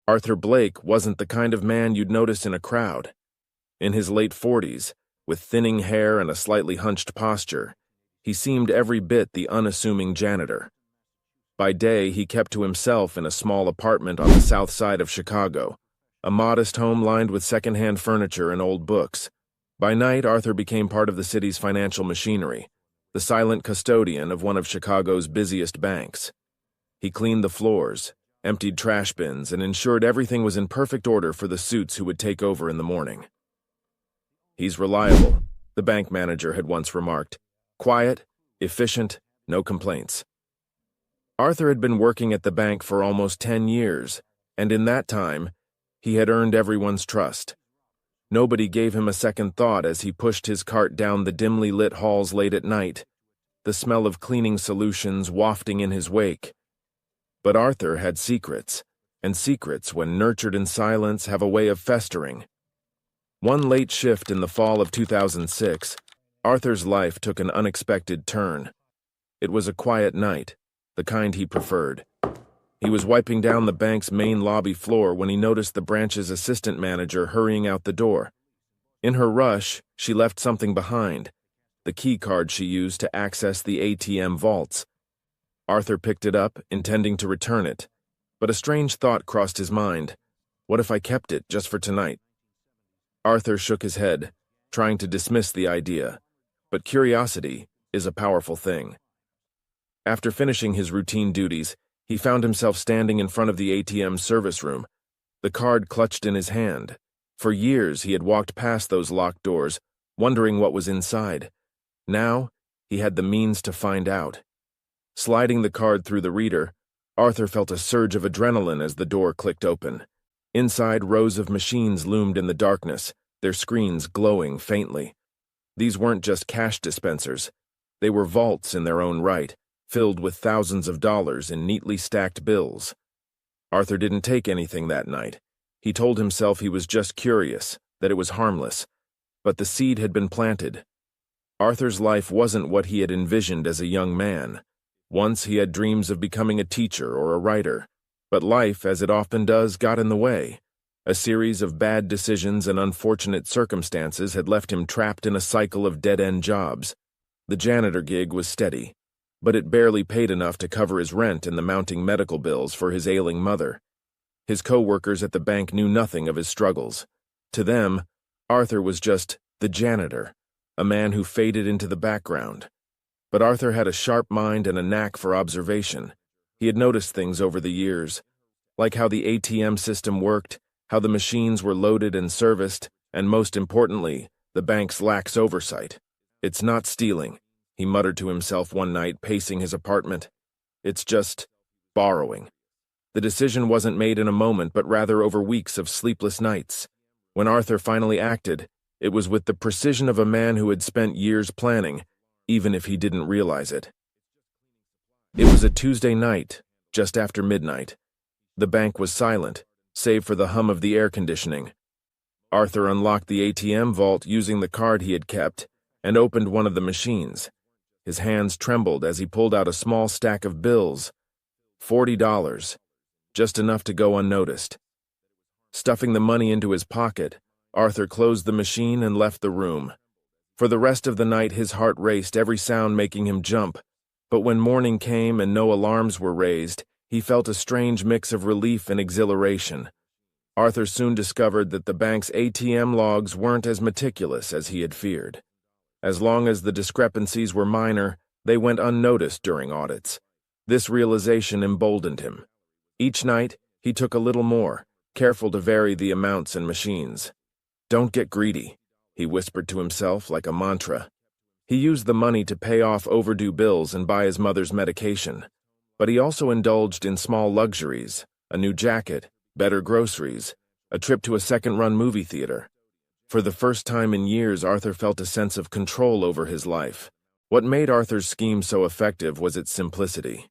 Arthur Blake wasn't the kind of man you'd notice in a crowd. In his late 40s, with thinning hair and a slightly hunched posture, he seemed every bit the unassuming janitor. By day, he kept to himself in a small apartment on the south side of Chicago, a modest home lined with second-hand furniture and old books. By night, Arthur became part of the city's financial machinery, the silent custodian of one of Chicago's busiest banks. He cleaned the floors, emptied trash bins, and ensured everything was in perfect order for the suits who would take over in the morning. "He's reliable," the bank manager had once remarked. "Quiet, efficient, no complaints." Arthur had been working at the bank for almost 10 years, and in that time, he had earned everyone's trust. Nobody gave him a second thought as he pushed his cart down the dimly lit halls late at night, the smell of cleaning solutions wafting in his wake. But Arthur had secrets, and secrets, when nurtured in silence, have a way of festering. One late shift in the fall of 2006, Arthur's life took an unexpected turn. It was a quiet night, the kind he preferred. He was wiping down the bank's main lobby floor when he noticed the branch's assistant manager hurrying out the door. In her rush, she left something behind, the keycard she used to access the ATM vaults. Arthur picked it up, intending to return it, but a strange thought crossed his mind. What if I kept it just for tonight? Arthur shook his head, trying to dismiss the idea, but curiosity is a powerful thing. After finishing his routine duties, he found himself standing in front of the ATM service room, the card clutched in his hand. For years, he had walked past those locked doors, wondering what was inside. Now, he had the means to find out. Sliding the card through the reader, Arthur felt a surge of adrenaline as the door clicked open. Inside, rows of machines loomed in the darkness, their screens glowing faintly. These weren't just cash dispensers. They were vaults in their own right, filled with thousands of dollars in neatly stacked bills. Arthur didn't take anything that night. He told himself he was just curious, that it was harmless. But the seed had been planted. Arthur's life wasn't what he had envisioned as a young man. Once he had dreams of becoming a teacher or a writer, but life, as it often does, got in the way. A series of bad decisions and unfortunate circumstances had left him trapped in a cycle of dead-end jobs. The janitor gig was steady, but it barely paid enough to cover his rent and the mounting medical bills for his ailing mother. His co-workers at the bank knew nothing of his struggles. To them, Arthur was just the janitor, a man who faded into the background. But Arthur had a sharp mind and a knack for observation. He had noticed things over the years, like how the ATM system worked, how the machines were loaded and serviced, and most importantly, the bank's lax oversight. "It's not stealing," he muttered to himself one night, pacing his apartment. "It's just borrowing." The decision wasn't made in a moment, but rather over weeks of sleepless nights. When Arthur finally acted, it was with the precision of a man who had spent years planning, even if he didn't realize it. It was a Tuesday night, just after midnight. The bank was silent, save for the hum of the air conditioning. Arthur unlocked the ATM vault using the card he had kept and opened one of the machines. His hands trembled as he pulled out a small stack of bills. $40, just enough to go unnoticed. Stuffing the money into his pocket, Arthur closed the machine and left the room. For the rest of the night, his heart raced, every sound making him jump. But when morning came and no alarms were raised, he felt a strange mix of relief and exhilaration. Arthur soon discovered that the bank's ATM logs weren't as meticulous as he had feared. As long as the discrepancies were minor, they went unnoticed during audits. This realization emboldened him. Each night, he took a little more, careful to vary the amounts and machines. "Don't get greedy," he whispered to himself like a mantra. He used the money to pay off overdue bills and buy his mother's medication. But he also indulged in small luxuries, a new jacket, better groceries, a trip to a second-run movie theater. For the first time in years, Arthur felt a sense of control over his life. What made Arthur's scheme so effective was its simplicity.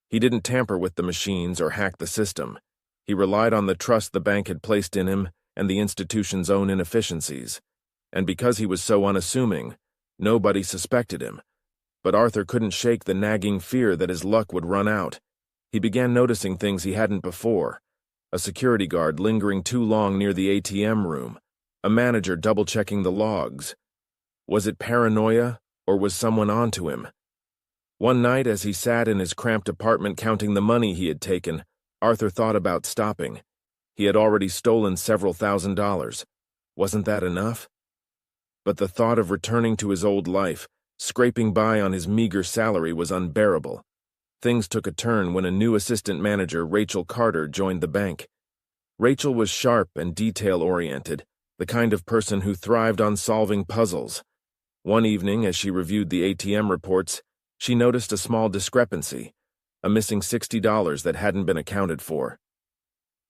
He didn't tamper with the machines or hack the system. He relied on the trust the bank had placed in him and the institution's own inefficiencies. And because he was so unassuming, nobody suspected him. But Arthur couldn't shake the nagging fear that his luck would run out. He began noticing things he hadn't before. a security guard lingering too long near the ATM room, a manager double-checking the logs. Was it paranoia, or was someone onto him? One night, as he sat in his cramped apartment counting the money he had taken, Arthur thought about stopping. He had already stolen several $1,000s. Wasn't that enough? But the thought of returning to his old life, scraping by on his meager salary, was unbearable. Things took a turn when a new assistant manager, Rachel Carter, joined the bank. Rachel was sharp and detail-oriented, the kind of person who thrived on solving puzzles. One evening, as she reviewed the ATM reports, she noticed a small discrepancy, a missing $60 that hadn't been accounted for.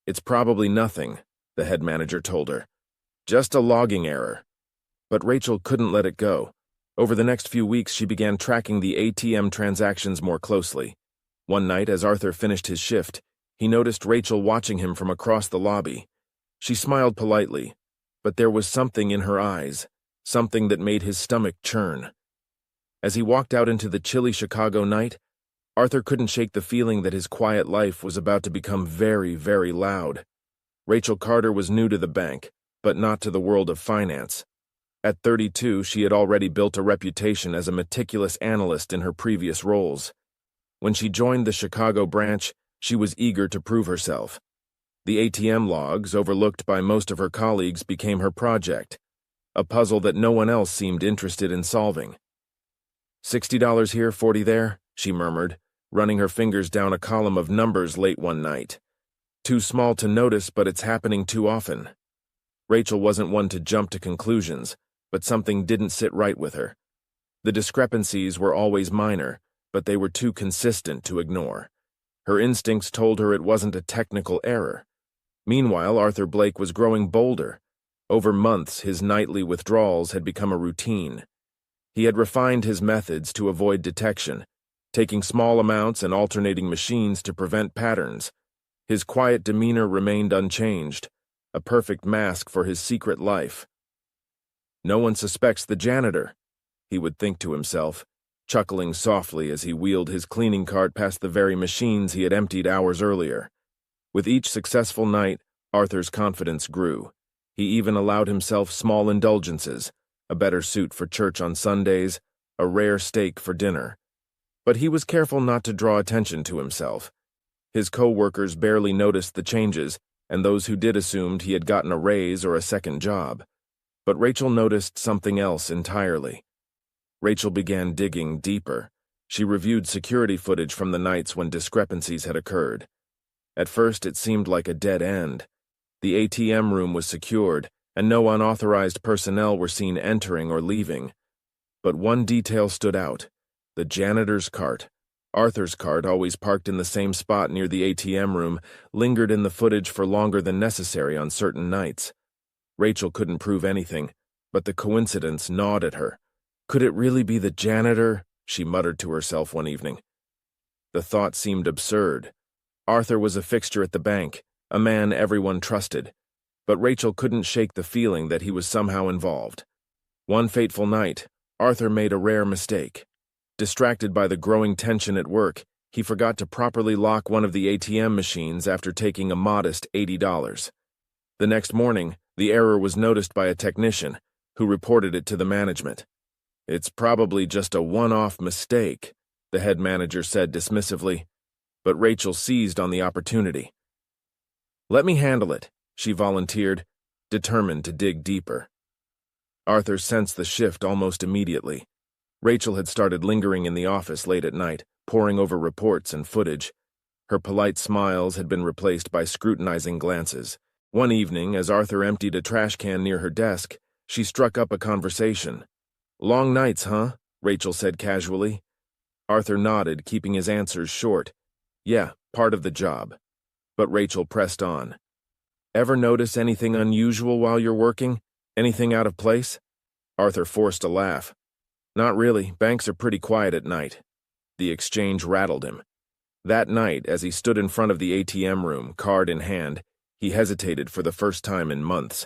"It's probably nothing," the head manager told her. "Just a logging error." But Rachel couldn't let it go. Over the next few weeks, she began tracking the ATM transactions more closely. One night, as Arthur finished his shift, he noticed Rachel watching him from across the lobby. She smiled politely, but there was something in her eyes, something that made his stomach churn. As he walked out into the chilly Chicago night, Arthur couldn't shake the feeling that his quiet life was about to become very, very loud. Rachel Carter was new to the bank, but not to the world of finance. At 32, she had already built a reputation as a meticulous analyst in her previous roles. When she joined the Chicago branch, she was eager to prove herself. The ATM logs, overlooked by most of her colleagues, became her project, a puzzle that no one else seemed interested in solving. $60 here, 40 there, she murmured, running her fingers down a column of numbers late one night. Too small to notice, but it's happening too often. Rachel wasn't one to jump to conclusions, but something didn't sit right with her. The discrepancies were always minor, but they were too consistent to ignore. Her instincts told her it wasn't a technical error. Meanwhile, Arthur Blake was growing bolder. Over months, his nightly withdrawals had become a routine. He had refined his methods to avoid detection, taking small amounts and alternating machines to prevent patterns. His quiet demeanor remained unchanged, a perfect mask for his secret life. "No one suspects the janitor," he would think to himself, chuckling softly as he wheeled his cleaning cart past the very machines he had emptied hours earlier. With each successful night, Arthur's confidence grew. He even allowed himself small indulgences, a better suit for church on Sundays, a rare steak for dinner. But he was careful not to draw attention to himself. His co-workers barely noticed the changes, and those who did assumed he had gotten a raise or a second job. But Rachel noticed something else entirely. Rachel began digging deeper. She reviewed security footage from the nights when discrepancies had occurred. At first, it seemed like a dead end. The ATM room was secured, and no unauthorized personnel were seen entering or leaving. But one detail stood out: the janitor's cart. Arthur's cart, always parked in the same spot near the ATM room, lingered in the footage for longer than necessary on certain nights. Rachel couldn't prove anything, but the coincidence gnawed at her. Could it really be the janitor? She muttered to herself one evening. The thought seemed absurd. Arthur was a fixture at the bank, a man everyone trusted, but Rachel couldn't shake the feeling that he was somehow involved. One fateful night, Arthur made a rare mistake. Distracted by the growing tension at work, he forgot to properly lock one of the ATM machines after taking a modest $80. The next morning, the error was noticed by a technician, who reported it to the management. "It's probably just a one-off mistake," the head manager said dismissively, but Rachel seized on the opportunity. "Let me handle it," she volunteered, determined to dig deeper. Arthur sensed the shift almost immediately. Rachel had started lingering in the office late at night, poring over reports and footage. Her polite smiles had been replaced by scrutinizing glances. One evening, as Arthur emptied a trash can near her desk, she struck up a conversation. "Long nights, huh?" Rachel said casually. Arthur nodded, keeping his answers short. "Yeah, part of the job." But Rachel pressed on. "Ever notice anything unusual while you're working? Anything out of place?" Arthur forced a laugh. "Not really. Banks are pretty quiet at night." The exchange rattled him. That night, as he stood in front of the ATM room, card in hand, he hesitated for the first time in months.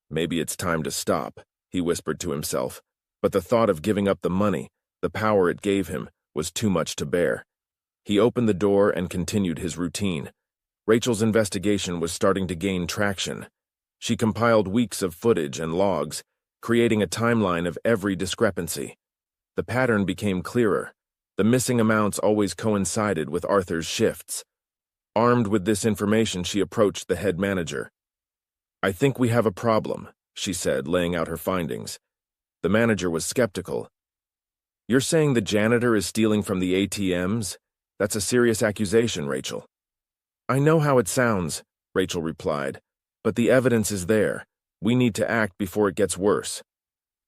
"Maybe it's time to stop," he whispered to himself, but the thought of giving up the money, the power it gave him, was too much to bear. He opened the door and continued his routine. Rachel's investigation was starting to gain traction. She compiled weeks of footage and logs, creating a timeline of every discrepancy. The pattern became clearer. The missing amounts always coincided with Arthur's shifts. Armed with this information, she approached the head manager. "I think we have a problem," she said, laying out her findings. The manager was skeptical. "You're saying the janitor is stealing from the ATMs? That's a serious accusation, Rachel." "I know how it sounds," Rachel replied, "but the evidence is there. We need to act before it gets worse."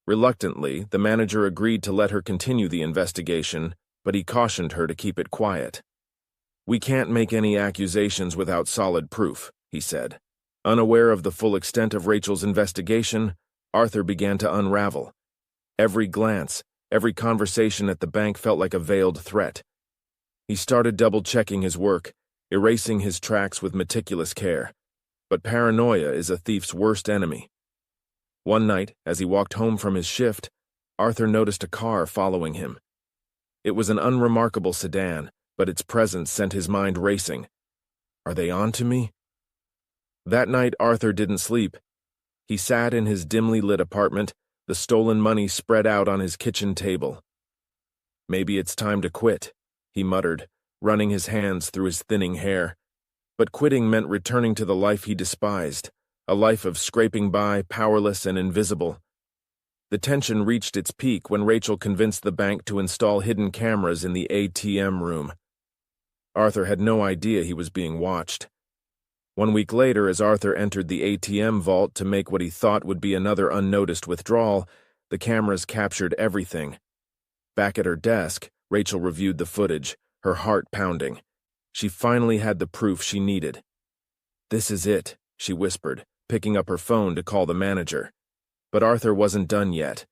Reluctantly, the manager agreed to let her continue the investigation, but he cautioned her to keep it quiet. "We can't make any accusations without solid proof," he said. Unaware of the full extent of Rachel's investigation, Arthur began to unravel. Every glance, every conversation at the bank felt like a veiled threat. He started double-checking his work, erasing his tracks with meticulous care. But paranoia is a thief's worst enemy. One night, as he walked home from his shift, Arthur noticed a car following him. It was an unremarkable sedan, but its presence sent his mind racing. Are they on to me? That night, Arthur didn't sleep. He sat in his dimly lit apartment, the stolen money spread out on his kitchen table. "Maybe it's time to quit," he muttered, running his hands through his thinning hair. But quitting meant returning to the life he despised, a life of scraping by, powerless and invisible. The tension reached its peak when Rachel convinced the bank to install hidden cameras in the ATM room. Arthur had no idea he was being watched. 1 week later, as Arthur entered the ATM vault to make what he thought would be another unnoticed withdrawal, the cameras captured everything. Back at her desk, Rachel reviewed the footage, her heart pounding. She finally had the proof she needed. "This is it," she whispered, picking up her phone to call the manager. But Arthur wasn't done yet.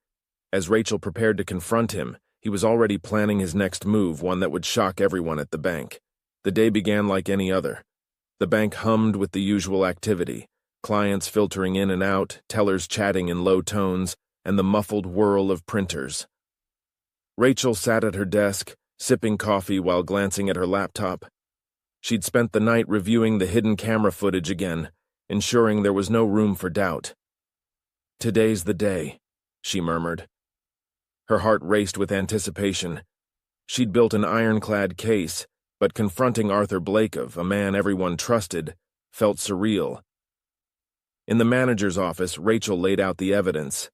As Rachel prepared to confront him, he was already planning his next move, one that would shock everyone at the bank. The day began like any other. The bank hummed with the usual activity, clients filtering in and out, tellers chatting in low tones, and the muffled whirl of printers. Rachel sat at her desk, sipping coffee while glancing at her laptop. She'd spent the night reviewing the hidden camera footage again, ensuring there was no room for doubt. "Today's the day," she murmured. Her heart raced with anticipation. She'd built an ironclad case, but confronting Arthur Blakov, a man everyone trusted, felt surreal. In the manager's office, Rachel laid out the evidence.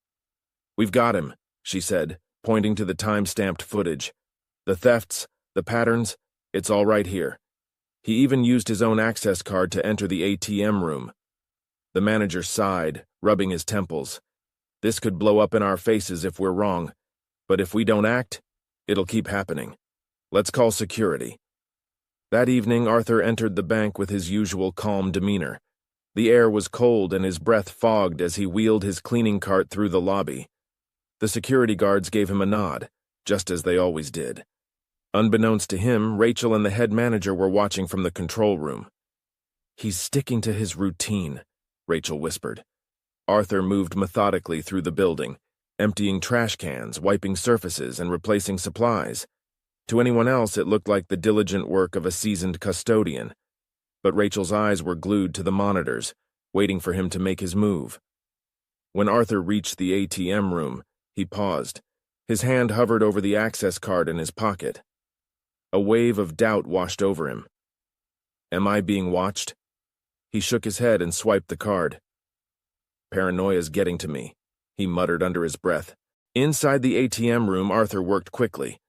"We've got him," she said, pointing to the time-stamped footage. "The thefts, the patterns, it's all right here. He even used his own access card to enter the ATM room." The manager sighed, rubbing his temples. "This could blow up in our faces if we're wrong, but if we don't act, it'll keep happening. Let's call security." That evening, Arthur entered the bank with his usual calm demeanor. The air was cold and his breath fogged as he wheeled his cleaning cart through the lobby. The security guards gave him a nod, just as they always did. Unbeknownst to him, Rachel and the head manager were watching from the control room. "He's sticking to his routine," Rachel whispered. Arthur moved methodically through the building, emptying trash cans, wiping surfaces, and replacing supplies. To anyone else, it looked like the diligent work of a seasoned custodian. But Rachel's eyes were glued to the monitors, waiting for him to make his move. When Arthur reached the ATM room, he paused. His hand hovered over the access card in his pocket. A wave of doubt washed over him. "Am I being watched?" He shook his head and swiped the card. "Paranoia's getting to me," he muttered under his breath. Inside the ATM room, Arthur worked quickly.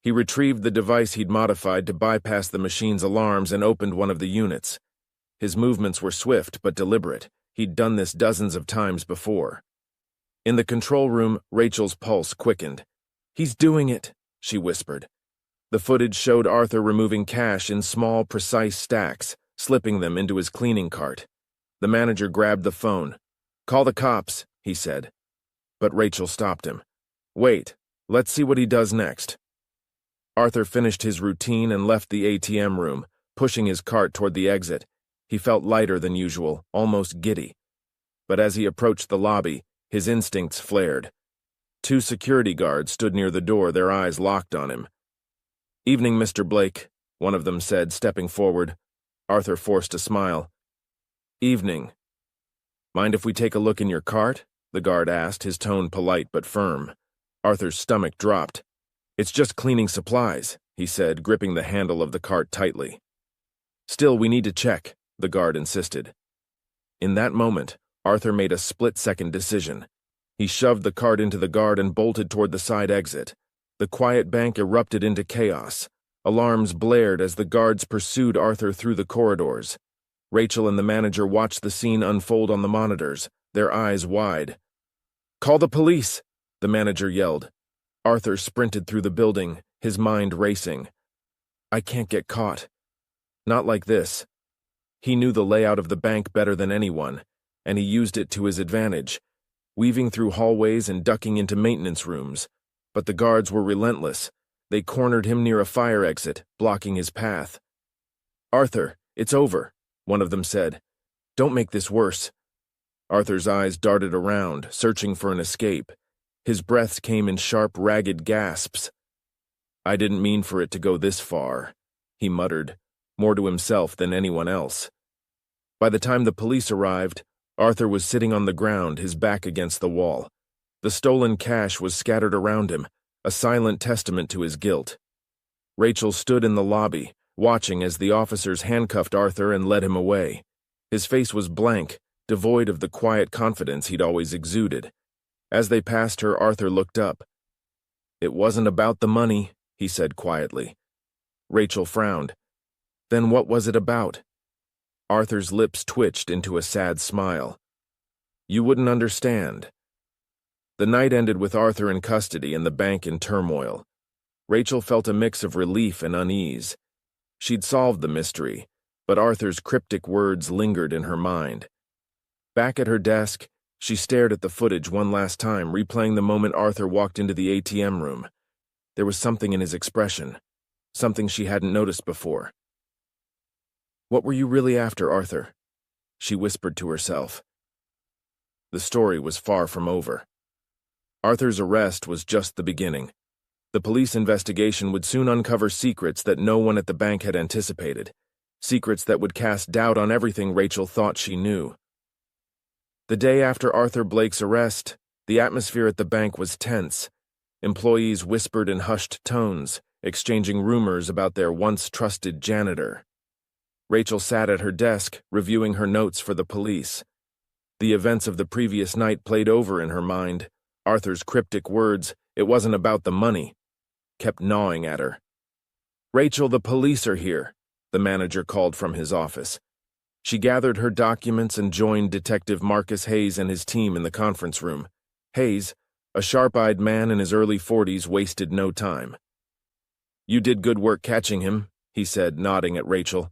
He retrieved the device he'd modified to bypass the machine's alarms and opened one of the units. His movements were swift but deliberate. He'd done this dozens of times before. In the control room, Rachel's pulse quickened. "He's doing it," she whispered. The footage showed Arthur removing cash in small, precise stacks, slipping them into his cleaning cart. The manager grabbed the phone. "Call the cops," he said. But Rachel stopped him. "Wait, let's see what he does next." Arthur finished his routine and left the ATM room, pushing his cart toward the exit. He felt lighter than usual, almost giddy. But as he approached the lobby, his instincts flared. 2 security guards stood near the door, their eyes locked on him. "Evening, Mr. Blake," one of them said, stepping forward. Arthur forced a smile. Evening. Mind if we take a look in your cart? The guard asked, his tone polite but firm. Arthur's stomach dropped. It's just cleaning supplies, he said, gripping the handle of the cart tightly. Still, we need to check, the guard insisted. In that moment, Arthur made a split-second decision. He shoved the cart into the guard and bolted toward the side exit. The quiet bank erupted into chaos. Alarms blared as the guards pursued Arthur through the corridors. Rachel and the manager watched the scene unfold on the monitors, their eyes wide. "Call the police!" the manager yelled. Arthur sprinted through the building, his mind racing. I can't get caught. Not like this. He knew the layout of the bank better than anyone, and he used it to his advantage, weaving through hallways and ducking into maintenance rooms. But the guards were relentless. They cornered him near a fire exit, blocking his path. "Arthur, it's over," one of them said. "Don't make this worse." Arthur's eyes darted around, searching for an escape. His breaths came in sharp, ragged gasps. "I didn't mean for it to go this far," he muttered, more to himself than anyone else. By the time the police arrived, Arthur was sitting on the ground, his back against the wall. The stolen cash was scattered around him, a silent testament to his guilt. Rachel stood in the lobby, watching as the officers handcuffed Arthur and led him away. His face was blank, devoid of the quiet confidence he'd always exuded. As they passed her, Arthur looked up. "It wasn't about the money," he said quietly. Rachel frowned. "Then what was it about?" Arthur's lips twitched into a sad smile. "You wouldn't understand." The night ended with Arthur in custody and the bank in turmoil. Rachel felt a mix of relief and unease. She'd solved the mystery, but Arthur's cryptic words lingered in her mind. Back at her desk, she stared at the footage one last time, replaying the moment Arthur walked into the ATM room. There was something in his expression, something she hadn't noticed before. "What were you really after, Arthur?" she whispered to herself. The story was far from over. Arthur's arrest was just the beginning. The police investigation would soon uncover secrets that no one at the bank had anticipated, secrets that would cast doubt on everything Rachel thought she knew. The day after Arthur Blake's arrest, the atmosphere at the bank was tense. Employees whispered in hushed tones, exchanging rumors about their once-trusted janitor. Rachel sat at her desk, reviewing her notes for the police. The events of the previous night played over in her mind. Arthur's cryptic words, "It wasn't about the money," kept gnawing at her. "Rachel, the police are here," the manager called from his office. She gathered her documents and joined Detective Marcus Hayes and his team in the conference room. Hayes, a sharp-eyed man in his early 40s, wasted no time. "You did good work catching him," he said, nodding at Rachel.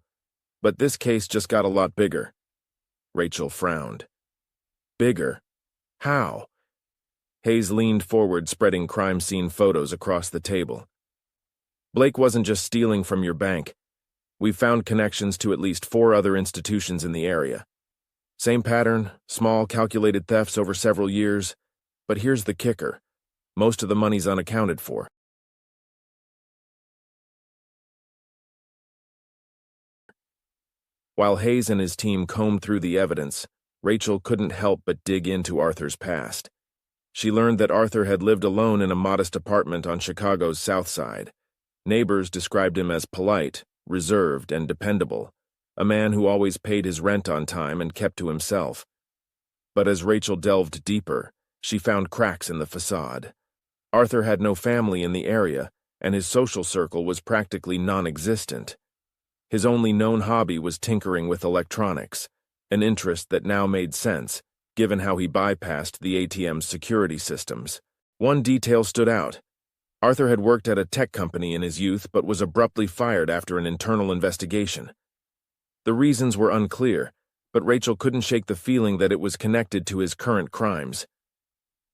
"But this case just got a lot bigger." Rachel frowned. "Bigger? How?" Hayes leaned forward, spreading crime scene photos across the table. "Blake wasn't just stealing from your bank. We found connections to at least 4 other institutions in the area. Same pattern, small, calculated thefts over several years. But here's the kicker. Most of the money's unaccounted for." While Hayes and his team combed through the evidence, Rachel couldn't help but dig into Arthur's past. She learned that Arthur had lived alone in a modest apartment on Chicago's South Side. Neighbors described him as polite, reserved, and dependable, a man who always paid his rent on time and kept to himself. But as Rachel delved deeper, she found cracks in the facade. Arthur had no family in the area, and his social circle was practically non-existent. His only known hobby was tinkering with electronics, an interest that now made sense, given how he bypassed the ATM's security systems. One detail stood out. Arthur had worked at a tech company in his youth but was abruptly fired after an internal investigation. The reasons were unclear, but Rachel couldn't shake the feeling that it was connected to his current crimes.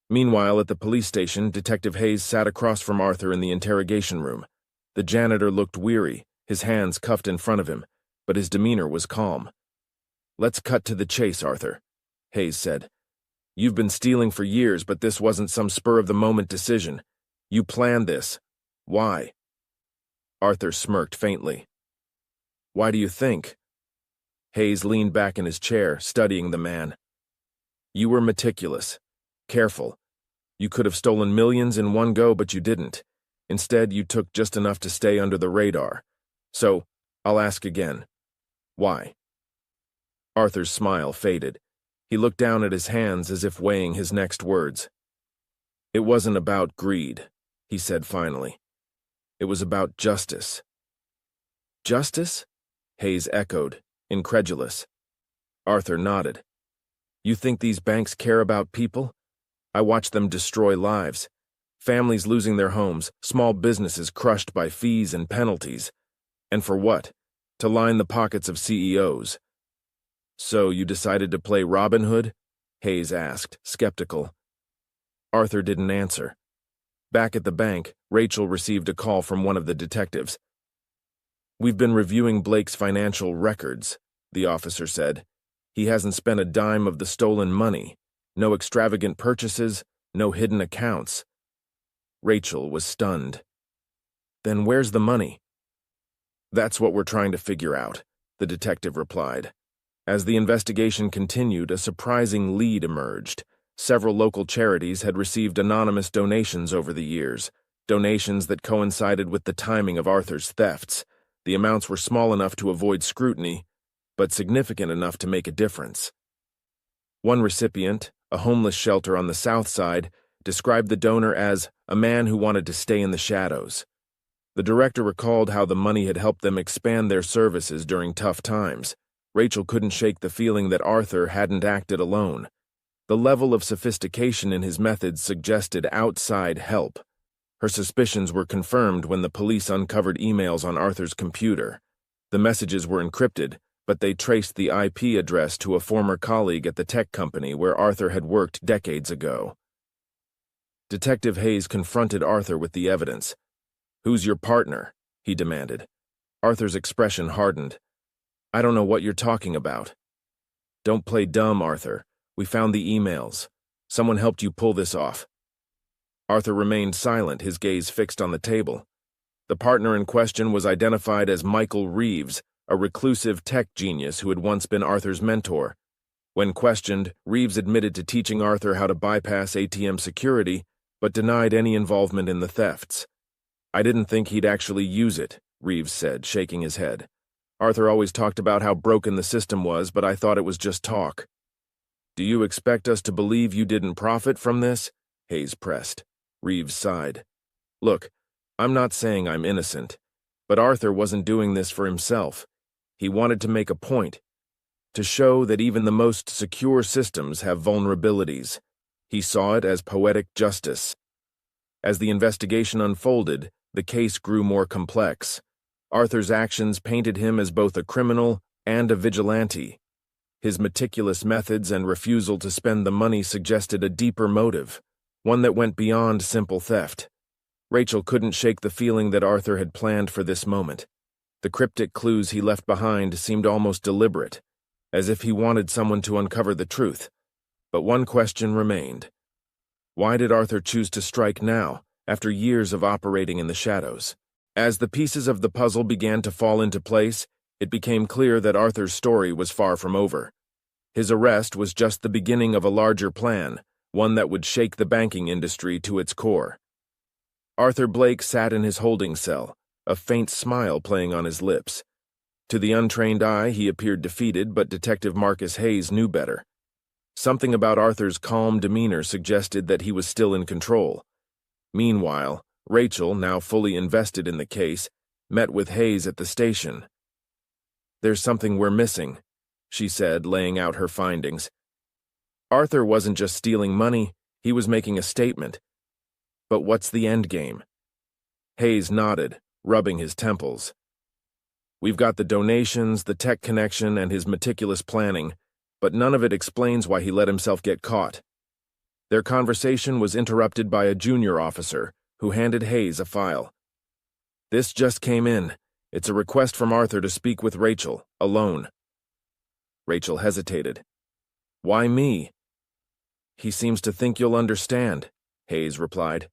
Meanwhile, at the police station, Detective Hayes sat across from Arthur in the interrogation room. The janitor looked weary, his hands cuffed in front of him, but his demeanor was calm. "Let's cut to the chase, Arthur," Hayes said. "You've been stealing for years, but this wasn't some spur-of-the-moment decision. You planned this. Why?" Arthur smirked faintly. "Why do you think?" Hayes leaned back in his chair, studying the man. You were meticulous, careful. You could have stolen millions in one go, but you didn't. Instead, you took just enough to stay under the radar. So, I'll ask again. Why? Arthur's smile faded. He looked down at his hands as if weighing his next words. It wasn't about greed, he said finally. It was about justice. Justice? Hayes echoed, incredulous. Arthur nodded. You think these banks care about people? I watch them destroy lives. Families losing their homes, small businesses crushed by fees and penalties. And for what? To line the pockets of CEOs. So you decided to play Robin Hood? Hayes asked, skeptical. Arthur didn't answer. Back at the bank, Rachel received a call from one of the detectives. We've been reviewing Blake's financial records, the officer said. He hasn't spent a dime of the stolen money. No extravagant purchases, no hidden accounts. Rachel was stunned. Then where's the money? That's what we're trying to figure out, the detective replied. As the investigation continued, a surprising lead emerged. Several local charities had received anonymous donations over the years, donations that coincided with the timing of Arthur's thefts. The amounts were small enough to avoid scrutiny, but significant enough to make a difference. One recipient, a homeless shelter on the south side, described the donor as a man who wanted to stay in the shadows. The director recalled how the money had helped them expand their services during tough times. Rachel couldn't shake the feeling that Arthur hadn't acted alone. The level of sophistication in his methods suggested outside help. Her suspicions were confirmed when the police uncovered emails on Arthur's computer. The messages were encrypted, but they traced the IP address to a former colleague at the tech company where Arthur had worked decades ago. Detective Hayes confronted Arthur with the evidence. Who's your partner? He demanded. Arthur's expression hardened. I don't know what you're talking about. Don't play dumb, Arthur. We found the emails. Someone helped you pull this off. Arthur remained silent, his gaze fixed on the table. The partner in question was identified as Michael Reeves, a reclusive tech genius who had once been Arthur's mentor. When questioned, Reeves admitted to teaching Arthur how to bypass ATM security, but denied any involvement in the thefts. I didn't think he'd actually use it, Reeves said, shaking his head. Arthur always talked about how broken the system was, but I thought it was just talk. Do you expect us to believe you didn't profit from this? Hayes pressed. Reeves sighed. Look, I'm not saying I'm innocent, but Arthur wasn't doing this for himself. He wanted to make a point, to show that even the most secure systems have vulnerabilities. He saw it as poetic justice. As the investigation unfolded, the case grew more complex. Arthur's actions painted him as both a criminal and a vigilante. His meticulous methods and refusal to spend the money suggested a deeper motive, one that went beyond simple theft. Rachel couldn't shake the feeling that Arthur had planned for this moment. The cryptic clues he left behind seemed almost deliberate, as if he wanted someone to uncover the truth. But one question remained. Why did Arthur choose to strike now, after years of operating in the shadows? As the pieces of the puzzle began to fall into place, it became clear that Arthur's story was far from over. His arrest was just the beginning of a larger plan, one that would shake the banking industry to its core. Arthur Blake sat in his holding cell, a faint smile playing on his lips. To the untrained eye, he appeared defeated, but Detective Marcus Hayes knew better. Something about Arthur's calm demeanor suggested that he was still in control. Meanwhile, Rachel, now fully invested in the case, met with Hayes at the station. There's something we're missing, she said, laying out her findings. Arthur wasn't just stealing money, he was making a statement. But what's the endgame? Hayes nodded, rubbing his temples. We've got the donations, the tech connection, and his meticulous planning, but none of it explains why he let himself get caught. Their conversation was interrupted by a junior officer, who handed Hayes a file. This just came in. It's a request from Arthur to speak with Rachel, alone. Rachel hesitated. Why me? He seems to think you'll understand, Hayes replied.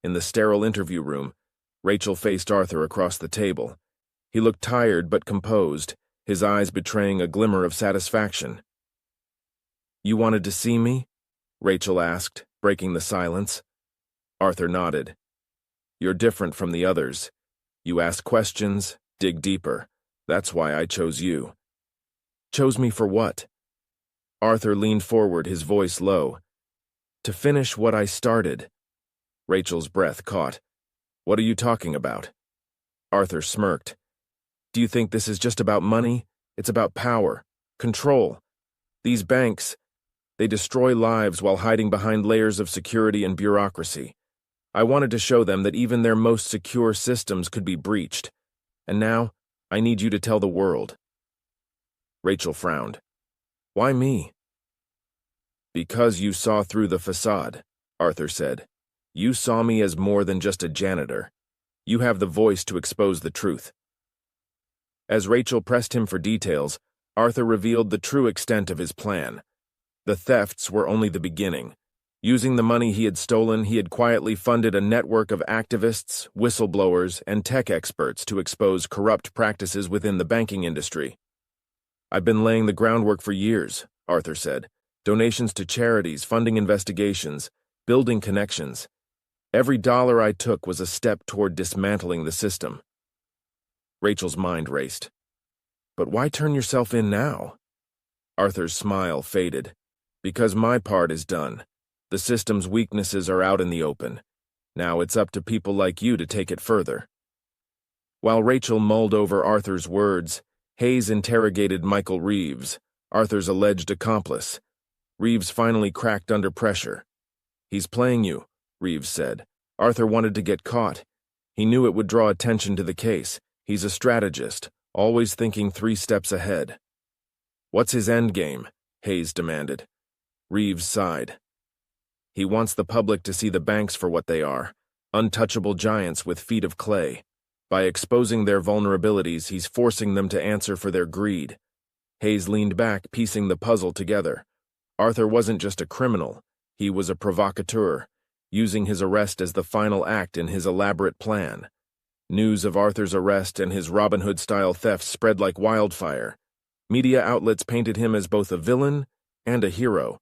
In the sterile interview room, Rachel faced Arthur across the table. He looked tired but composed, his eyes betraying a glimmer of satisfaction. "You wanted to see me?" Rachel asked, breaking the silence. Arthur nodded. "You're different from the others. You ask questions, dig deeper. That's why I chose you." "Chose me for what?" Arthur leaned forward, his voice low. "To finish what I started." Rachel's breath caught. "What are you talking about?" Arthur smirked. "Do you think this is just about money? It's about power, control. These banks, they destroy lives while hiding behind layers of security and bureaucracy. I wanted to show them that even their most secure systems could be breached. And now, I need you to tell the world." Rachel frowned. "Why me?" "Because you saw through the facade," Arthur said. "You saw me as more than just a janitor. You have the voice to expose the truth." As Rachel pressed him for details, Arthur revealed the true extent of his plan. The thefts were only the beginning. Using the money he had stolen, he had quietly funded a network of activists, whistleblowers, and tech experts to expose corrupt practices within the banking industry. "I've been laying the groundwork for years," Arthur said. "Donations to charities, funding investigations, building connections. Every dollar I took was a step toward dismantling the system." Rachel's mind raced. "But why turn yourself in now?" Arthur's smile faded. "Because my part is done. The system's weaknesses are out in the open. Now it's up to people like you to take it further." While Rachel mulled over Arthur's words, Hayes interrogated Michael Reeves, Arthur's alleged accomplice. Reeves finally cracked under pressure. "He's playing you," Reeves said. "Arthur wanted to get caught. He knew it would draw attention to the case. He's a strategist, always thinking 3 steps ahead." "What's his endgame?" Hayes demanded. Reeves sighed. "He wants the public to see the banks for what they are, untouchable giants with feet of clay. By exposing their vulnerabilities, he's forcing them to answer for their greed." Hayes leaned back, piecing the puzzle together. Arthur wasn't just a criminal, he was a provocateur, using his arrest as the final act in his elaborate plan. News of Arthur's arrest and his Robin Hood-style thefts spread like wildfire. Media outlets painted him as both a villain and a hero.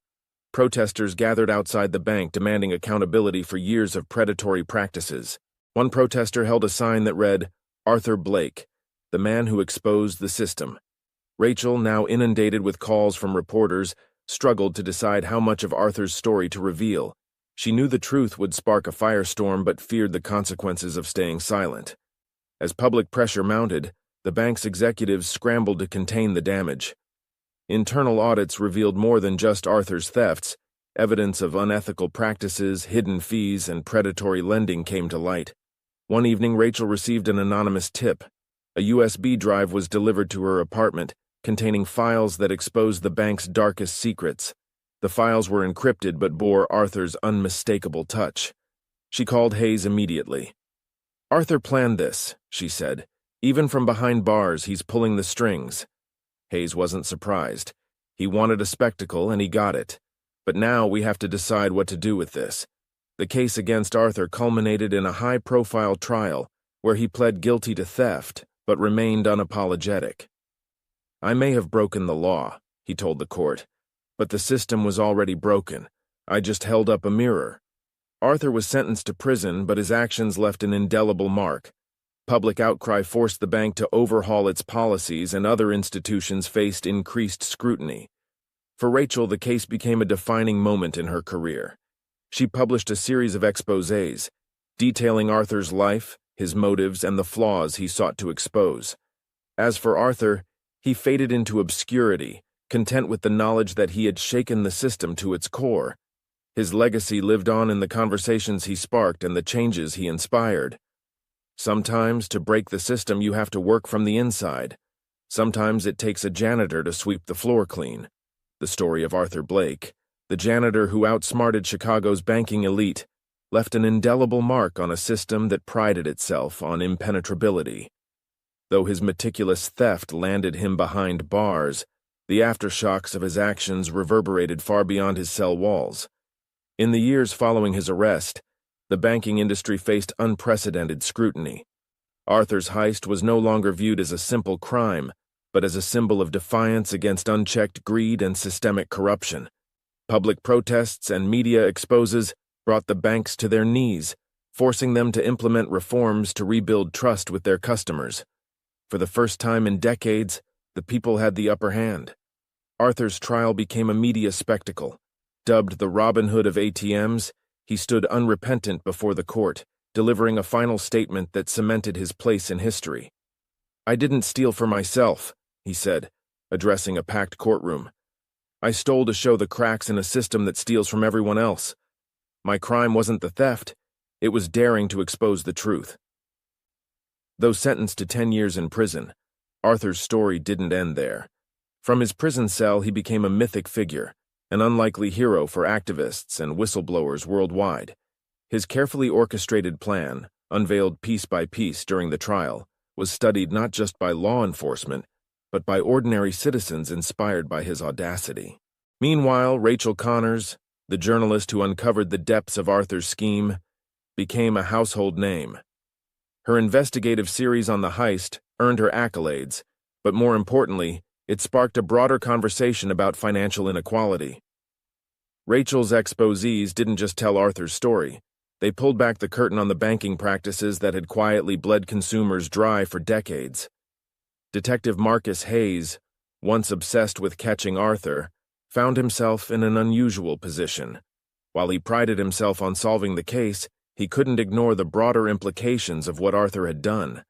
Protesters gathered outside the bank demanding accountability for years of predatory practices. One protester held a sign that read, "Arthur Blake, the man who exposed the system." Rachel, now inundated with calls from reporters, struggled to decide how much of Arthur's story to reveal. She knew the truth would spark a firestorm but feared the consequences of staying silent. As public pressure mounted, the bank's executives scrambled to contain the damage. Internal audits revealed more than just Arthur's thefts. Evidence of unethical practices, hidden fees, and predatory lending came to light. One evening, Rachel received an anonymous tip. A USB drive was delivered to her apartment, containing files that exposed the bank's darkest secrets. The files were encrypted but bore Arthur's unmistakable touch. She called Hayes immediately. "Arthur planned this," she said. "Even from behind bars, he's pulling the strings." Hayes wasn't surprised. He wanted a spectacle, and he got it. But now we have to decide what to do with this. The case against Arthur culminated in a high-profile trial where he pled guilty to theft but remained unapologetic. "I may have broken the law," he told the court, "but the system was already broken. I just held up a mirror." Arthur was sentenced to prison, but his actions left an indelible mark. Public outcry forced the bank to overhaul its policies, and other institutions faced increased scrutiny. For Rachel, the case became a defining moment in her career. She published a series of exposés, detailing Arthur's life, his motives, and the flaws he sought to expose. As for Arthur, he faded into obscurity, content with the knowledge that he had shaken the system to its core. His legacy lived on in the conversations he sparked and the changes he inspired. Sometimes, to break the system, you have to work from the inside. Sometimes it takes a janitor to sweep the floor clean. The story of Arthur Blake, the janitor who outsmarted Chicago's banking elite, left an indelible mark on a system that prided itself on impenetrability. Though his meticulous theft landed him behind bars, the aftershocks of his actions reverberated far beyond his cell walls. In the years following his arrest, the banking industry faced unprecedented scrutiny. Arthur's heist was no longer viewed as a simple crime, but as a symbol of defiance against unchecked greed and systemic corruption. Public protests and media exposes brought the banks to their knees, forcing them to implement reforms to rebuild trust with their customers. For the first time in decades, the people had the upper hand. Arthur's trial became a media spectacle. Dubbed the Robin Hood of ATMs, he stood unrepentant before the court, delivering a final statement that cemented his place in history. "I didn't steal for myself," he said, addressing a packed courtroom. "I stole to show the cracks in a system that steals from everyone else. My crime wasn't the theft, it was daring to expose the truth." Though sentenced to 10 years in prison, Arthur's story didn't end there. From his prison cell, he became a mythic figure, an unlikely hero for activists and whistleblowers worldwide. His carefully orchestrated plan, unveiled piece by piece during the trial, was studied not just by law enforcement, but by ordinary citizens inspired by his audacity. Meanwhile, Rachel Connors, the journalist who uncovered the depths of Arthur's scheme, became a household name. Her investigative series on the heist earned her accolades, but more importantly, it sparked a broader conversation about financial inequality. Rachel's exposés didn't just tell Arthur's story. They pulled back the curtain on the banking practices that had quietly bled consumers dry for decades. Detective Marcus Hayes, once obsessed with catching Arthur, found himself in an unusual position. While he prided himself on solving the case, he couldn't ignore the broader implications of what Arthur had done.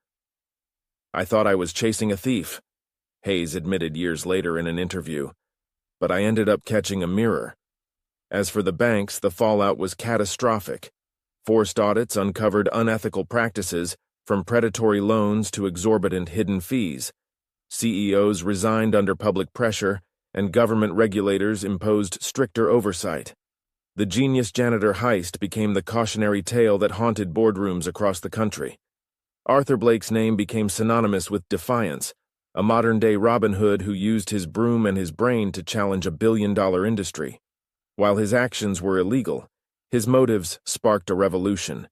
"I thought I was chasing a thief," Hayes admitted years later in an interview, "but I ended up catching a mirror." As for the banks, the fallout was catastrophic. Forced audits uncovered unethical practices, from predatory loans to exorbitant hidden fees. CEOs resigned under public pressure, and government regulators imposed stricter oversight. The genius janitor heist became the cautionary tale that haunted boardrooms across the country. Arthur Blake's name became synonymous with defiance, a modern-day Robin Hood who used his broom and his brain to challenge a billion-dollar industry. While his actions were illegal, his motives sparked a revolution.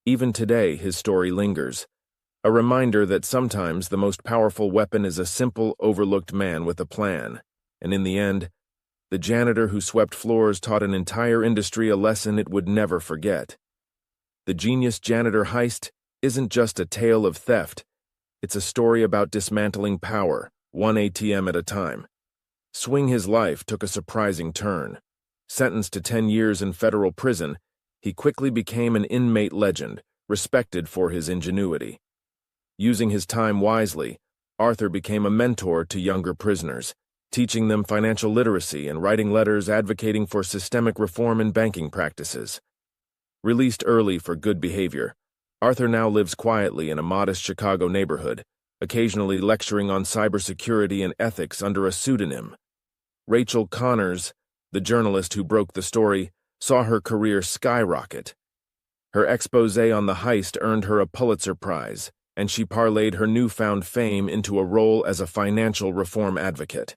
Even today, his story lingers, a reminder that sometimes the most powerful weapon is a simple, overlooked man with a plan. And in the end, the janitor who swept floors taught an entire industry a lesson it would never forget. The genius janitor heist isn't just a tale of theft. It's a story about dismantling power, one ATM at a time. Swing his life took a surprising turn. Sentenced to 10 years in federal prison, he quickly became an inmate legend, respected for his ingenuity. Using his time wisely, Arthur became a mentor to younger prisoners, teaching them financial literacy and writing letters advocating for systemic reform in banking practices. Released early for good behavior, Arthur now lives quietly in a modest Chicago neighborhood, occasionally lecturing on cybersecurity and ethics under a pseudonym. Rachel Connors, the journalist who broke the story, saw her career skyrocket. Her exposé on the heist earned her a Pulitzer Prize, and she parlayed her newfound fame into a role as a financial reform advocate.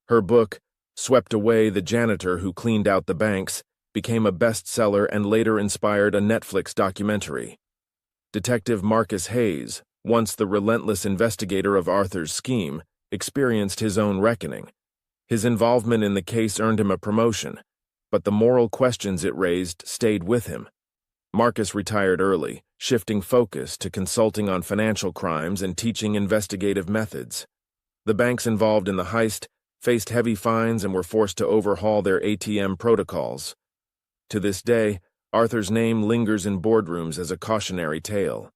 Her book, Swept Away: The Janitor Who Cleaned Out the Banks, became a bestseller and later inspired a Netflix documentary. Detective Marcus Hayes, once the relentless investigator of Arthur's scheme, experienced his own reckoning. His involvement in the case earned him a promotion, but the moral questions it raised stayed with him. Marcus retired early, shifting focus to consulting on financial crimes and teaching investigative methods. The banks involved in the heist faced heavy fines and were forced to overhaul their ATM protocols. To this day, Arthur's name lingers in boardrooms as a cautionary tale.